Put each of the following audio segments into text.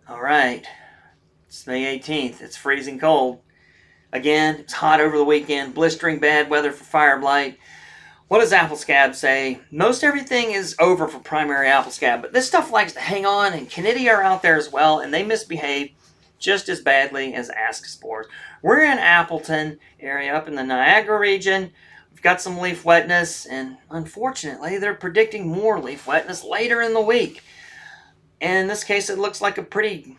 All right, it's May 18th. It's freezing cold. Again, it's hot over the weekend, blistering bad weather for fire blight. What does apple scab say? Most everything is over for primary apple scab, but this stuff likes to hang on, and canidia are out there as well, and they misbehave just as badly as asc spores. We're in Appleton area up in the Niagara region. We've got some leaf wetness, and unfortunately, they're predicting more leaf wetness later in the week. And in this case, it looks like a pretty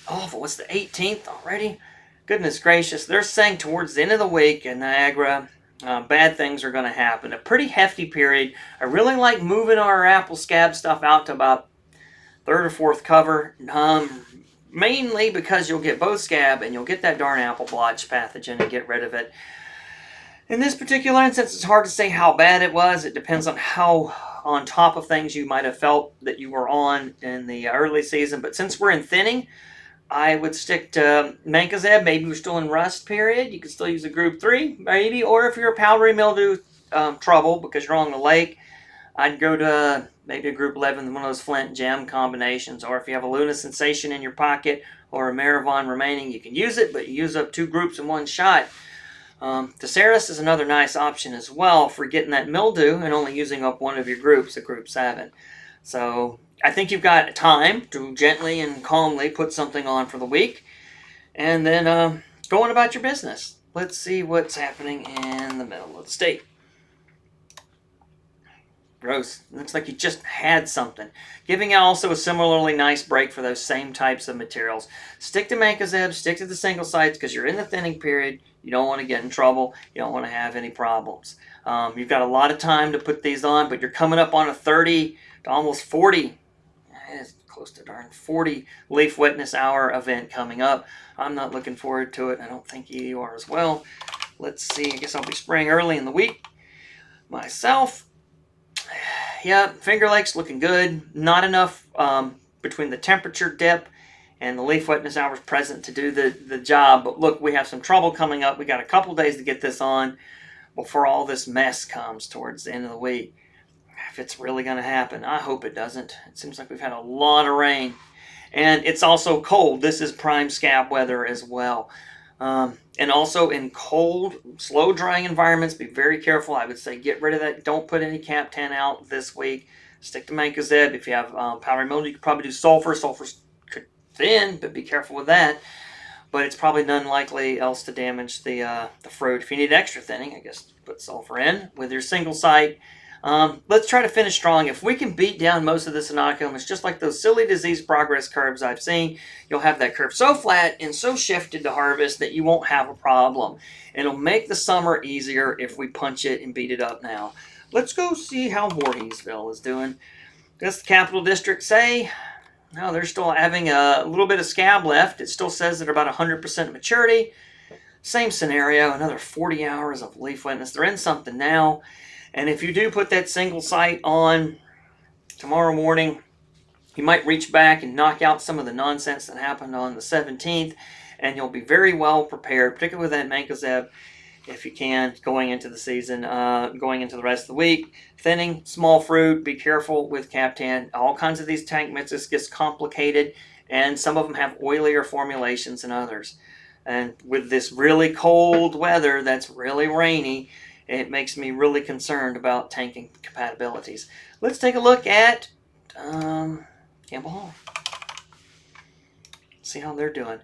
awful. It's the 18th already. Goodness gracious. They're saying towards the end of the week in Niagara, bad things are going to happen. A pretty hefty period. I really like moving our apple scab stuff out to about third or fourth cover. Mainly because you'll get both scab and you'll get that darn apple blotch pathogen and get rid of it. In this particular instance, it's hard to say how bad it was. It depends on how on top of things you might have felt that you were on in the early season. But since we're in thinning, I would stick to mancozeb. Maybe you're still in rust period. You could still use a group 3, maybe. Or if you're a powdery mildew trouble because you're on the lake, I'd go to maybe a group 11, one of those flint gem combinations. Or if you have a Luna sensation in your pocket or a Maravon remaining, you can use it, but you use up 2 groups in one shot. Tesseract is another nice option as well for getting that mildew and only using up one of your groups at group 7. So I think you've got time to gently and calmly put something on for the week and then go on about your business. Let's see what's happening in the middle of the state. Gross. Looks like you just had something. Giving also a similarly nice break for those same types of materials. Stick to mancozeb, stick to the single sites because you're in the thinning period. You don't want to get in trouble. You don't want to have any problems. You've got a lot of time to put these on, but you're coming up on a 30 to almost 40. It's close to darn 40 leaf wetness hour event coming up. I'm not looking forward to it. I don't think you are as well. Let's see. I guess I'll be spraying early in the week myself. Yeah, Finger Lakes looking good. Not enough between the temperature dip and the leaf wetness hours present to do the job. But look, we have some trouble coming up. We got a couple days to get this on before all this mess comes towards the end of the week. If it's really going to happen, I hope it doesn't. It seems like we've had a lot of rain. And it's also cold. This is prime scab weather as well. And also in cold, slow drying environments, be very careful. I would say get rid of that. Don't put any Cap 10 out this week. Stick to mancozeb. If you have powdery mildew, you could probably do sulfur. Sulfur's could thin, but be careful with that. But it's probably none likely else to damage the fruit. If you need extra thinning, I guess put sulfur in with your single site. Let's try to finish strong. If we can beat down most of this inoculum, it's just like those silly disease progress curves I've seen. You'll have that curve so flat and so shifted to harvest that you won't have a problem. It'll make the summer easier if we punch it and beat it up now. Let's go see how Voorheesville is doing. Does the Capital District say? No, they're still having a little bit of scab left. It still says they're about 100% maturity. Same scenario, another 40 hours of leaf wetness. They're in something now. And if you do put that single site on tomorrow morning, you might reach back and knock out some of the nonsense that happened on the 17th, and you'll be very well prepared, particularly with that mancozeb, if you can, going into the season, going into the rest of the week. Thinning, small fruit, be careful with Cap 10. All kinds of these tank mixes gets complicated, and some of them have oilier formulations than others. And with this really cold weather that's really rainy, it makes me really concerned about tanking compatibilities. Let's take a look at Campbell Hall. See how they're doing.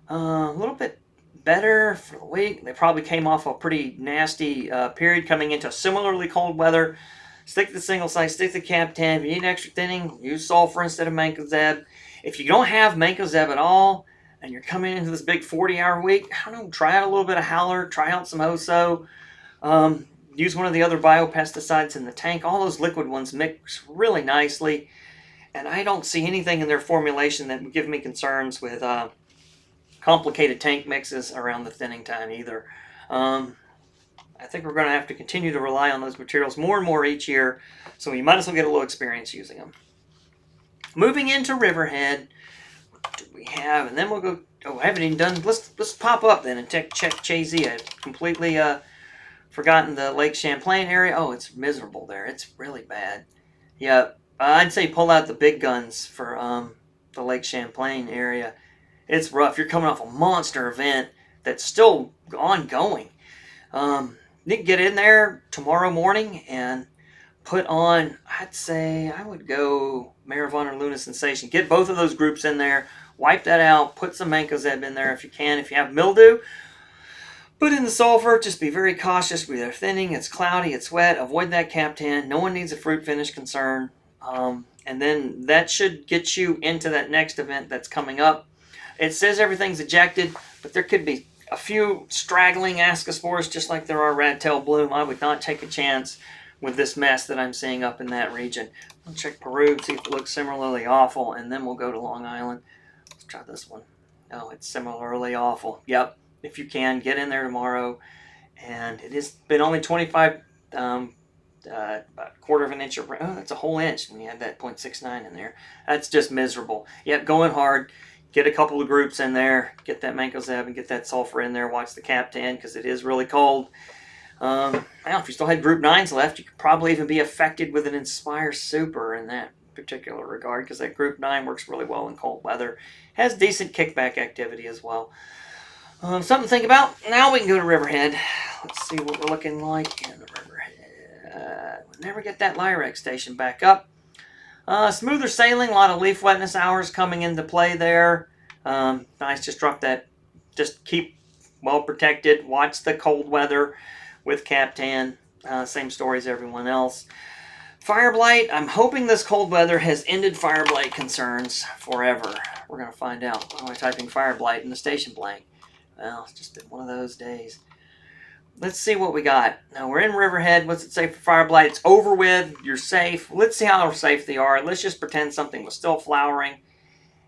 A little bit better for the week. They probably came off a pretty nasty period coming into similarly cold weather. Stick to the single site, stick to Cap 10. If you need extra thinning, use sulfur instead of mancozeb. If you don't have mancozeb at all, and you're coming into this big 40-hour week, I don't know, try out a little bit of howler, try out some Oso. Use one of the other biopesticides in the tank. All those liquid ones mix really nicely, and I don't see anything in their formulation that would give me concerns with complicated tank mixes around the thinning time either. I think we're going to have to continue to rely on those materials more and more each year, so you might as well get a little experience using them. Moving into Riverhead, what do we have? And then we'll go. Oh, I haven't even done. Let's pop up then and check Chazy. I completely forgotten the Lake Champlain area. Oh, it's miserable there. It's really bad. Yeah, I'd say pull out the big guns for the Lake Champlain area. It's rough. You're coming off a monster event that's still ongoing. You can get in there tomorrow morning and put on, I'd say, I would go Maravon or Luna Sensation. Get both of those groups in there, wipe that out, put some mancozeb in there if you can. If you have mildew, put in the sulfur. Just be very cautious with their thinning. It's cloudy, it's wet. Avoid that cap tan. No one needs a fruit finish concern. And then that should get you into that next event that's coming up. It says everything's ejected, but there could be a few straggling ascospores just like there are rat tail bloom. I would not take a chance with this mess that I'm seeing up in that region. I'll check Peru, see if it looks similarly awful, and then we'll go to Long Island. Let's try this one. Oh, it's similarly awful. Yep, if you can, get in there tomorrow. And it has been only 25, about a quarter of an inch. Oh, that's a whole inch when you had that 0.69 in there. That's just miserable. Yep, going hard. Get a couple of groups in there. Get that mancozeb and get that sulfur in there. Watch the cap tan because it is really cold. Now, if you still had group 9s left, you could probably even be affected with an Inspire Super in that particular regard because that group 9 works really well in cold weather. Has decent kickback activity as well. Something to think about. Now we can go to Riverhead. Let's see what we're looking like in Riverhead. We'll never get that Lyrex station back up. Smoother sailing, a lot of leaf wetness hours coming into play there. Nice, just drop that. Just keep well protected. Watch the cold weather with cap tan. Same story as everyone else. Fire blight. I'm hoping this cold weather has ended fire blight concerns forever. We're going to find out. I'm typing fire blight in the station blank. Well, it's just been one of those days. Let's see what we got. Now, we're in Riverhead. What's it say for fire blight? It's over with. You're safe. Let's see how safe they are. Let's just pretend something was still flowering.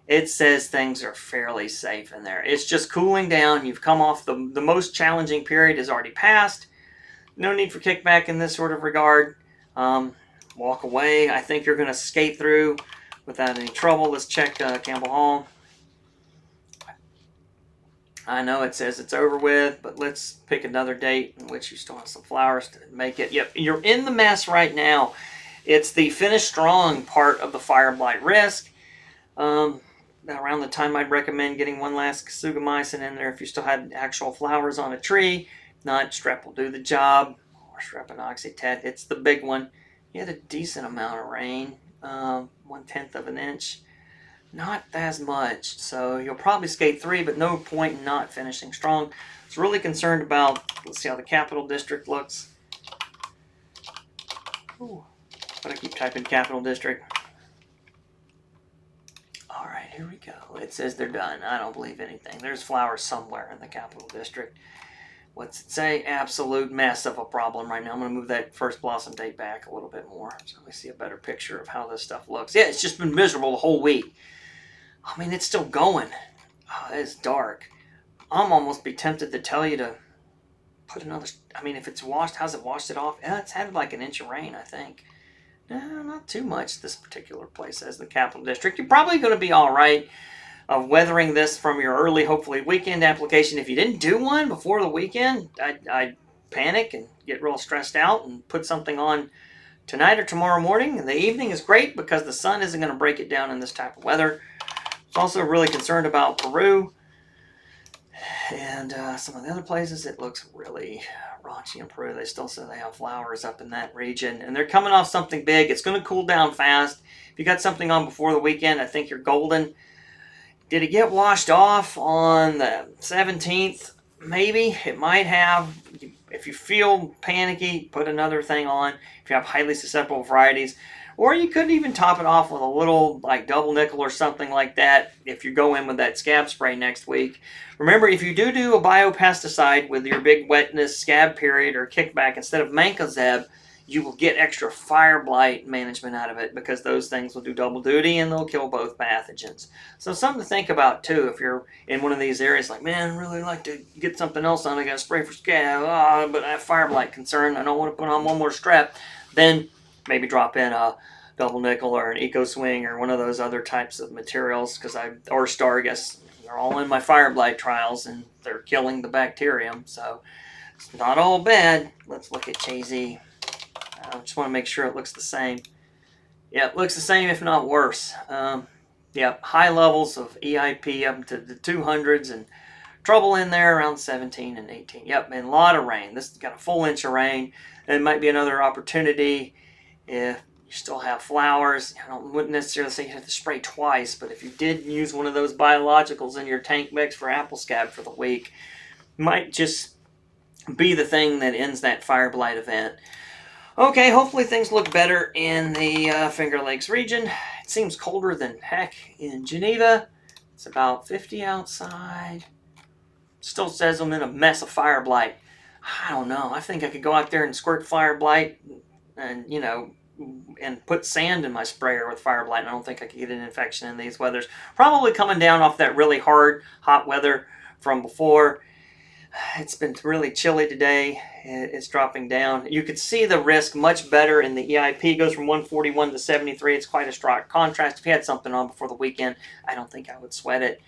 It says things are fairly safe in there. It's just cooling down. You've come off the most challenging period has already passed. No need for kickback in this sort of regard. Walk away. I think you're going to skate through without any trouble. Let's check Campbell Hall. I know it says it's over with, but let's pick another date in which you still have some flowers to make it. Yep, you're in the mess right now. It's the finish strong part of the fire blight risk. Around the time I'd recommend getting one last kasugamycin in there if you still had actual flowers on a tree. If not, strep will do the job. Or strep and oxytet. It's the big one. You had a decent amount of rain, 1/10 of an inch. Not as much, so you'll probably skate 3, but no point in not finishing strong. I was really concerned about, let's see how the Capital District looks. Ooh, but I keep typing Capital District. All right, here we go. It says they're done. I don't believe anything. There's flowers somewhere in the Capital District. What's it say? Absolute mess of a problem right now. I'm going to move that first blossom date back a little bit more so we see a better picture of how this stuff looks. Yeah, it's just been miserable the whole week. I mean, it's still going. Oh, it's dark. I'm almost be tempted to tell you to put another... I mean, if it's washed, how's it washed it off? Yeah, it's had like an inch of rain, I think. No, not too much, this particular place as the Capital District. You're probably going to be all right of weathering this from your early, hopefully, weekend application. If you didn't do one before the weekend, I'd panic and get real stressed out and put something on tonight or tomorrow morning. And the evening is great because the sun isn't going to break it down in this type of weather. I'm also really concerned about Peru and some of the other places. It looks really raunchy in Peru. They still say they have flowers up in that region. And they're coming off something big. It's going to cool down fast. If you got something on before the weekend, I think you're golden. Did it get washed off on the 17th? Maybe. It might have. If you feel panicky, put another thing on. If you have highly susceptible varieties. Or you could even top it off with a little like double nickel or something like that if you go in with that scab spray next week. Remember, if you do a biopesticide with your big wetness scab period or kickback instead of mancozeb, you will get extra fire blight management out of it because those things will do double duty and they'll kill both pathogens. So something to think about too if you're in one of these areas like, man, I really like to get something else on. I got to spray for scab, but I have fire blight concern. I don't want to put on one more strep. Then maybe drop in a double nickel or an eco swing or one of those other types of materials or Stargus. They're all in my fire blight trials and they're killing the bacterium. So it's not all bad. Let's look at Chazy. I just want to make sure it looks the same. Yeah, it looks the same, if not worse. Yep, high levels of EIP up to the 200s and trouble in there around 17 and 18. Yep, and a lot of rain. This got a full inch of rain. It might be another opportunity if you still have flowers. I wouldn't necessarily say you have to spray twice, but if you did use one of those biologicals in your tank mix for apple scab for the week, it might just be the thing that ends that fire blight event. Okay, hopefully things look better in the Finger Lakes region. It seems colder than heck in Geneva. It's about 50 outside. Still says I'm in a mess of fire blight. I don't know. I think I could go out there and squirt fire blight and, and put sand in my sprayer with fire blight. And I don't think I could get an infection in these weathers. Probably coming down off that really hard, hot weather from before. It's been really chilly today. It's dropping down. You could see the risk much better in the EIP. It goes from 141 to 73. It's quite a stark contrast. If you had something on before the weekend, I don't think I would sweat it.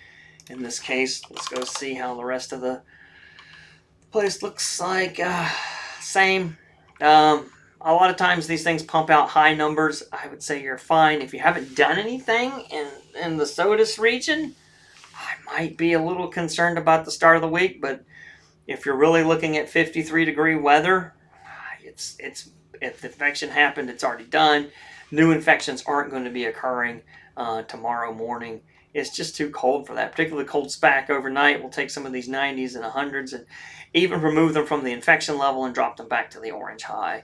In this case, let's go see how the rest of the place looks like. Same. A lot of times these things pump out high numbers. I would say you're fine. If you haven't done anything in the SOTUS region, I might be a little concerned about the start of the week, but if you're really looking at 53-degree weather, it's if the infection happened, it's already done. New infections aren't going to be occurring tomorrow morning. It's just too cold for that. Particularly cold SPAC overnight. We'll take some of these 90s and 100s and even remove them from the infection level and drop them back to the orange high.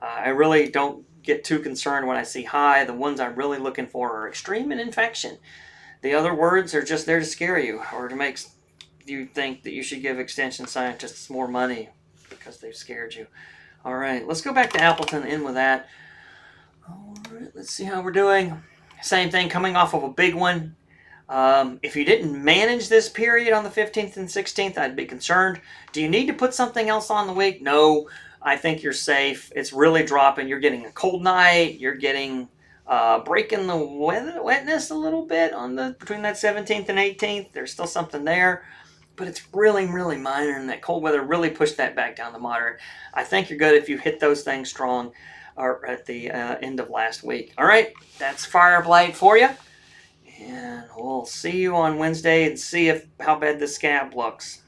I really don't get too concerned when I see high. The ones I'm really looking for are extreme in infection. The other words are just there to scare you or to make you think that you should give extension scientists more money because they've scared you. All right, let's go back to Appleton, in with that. All right, let's see how we're doing. Same thing, coming off of a big one. If you didn't manage this period on the 15th and 16th, I'd be concerned. Do you need to put something else on the week? No, I think you're safe. It's really dropping. You're getting a cold night. You're getting breaking the wetness a little bit on between that 17th and 18th. There's still something there, but it's really, really minor, and that cold weather really pushed that back down to moderate. I think you're good if you hit those things strong or at the end of last week. All right, that's fire blight for you. And we'll see you on Wednesday and see how bad the scab looks.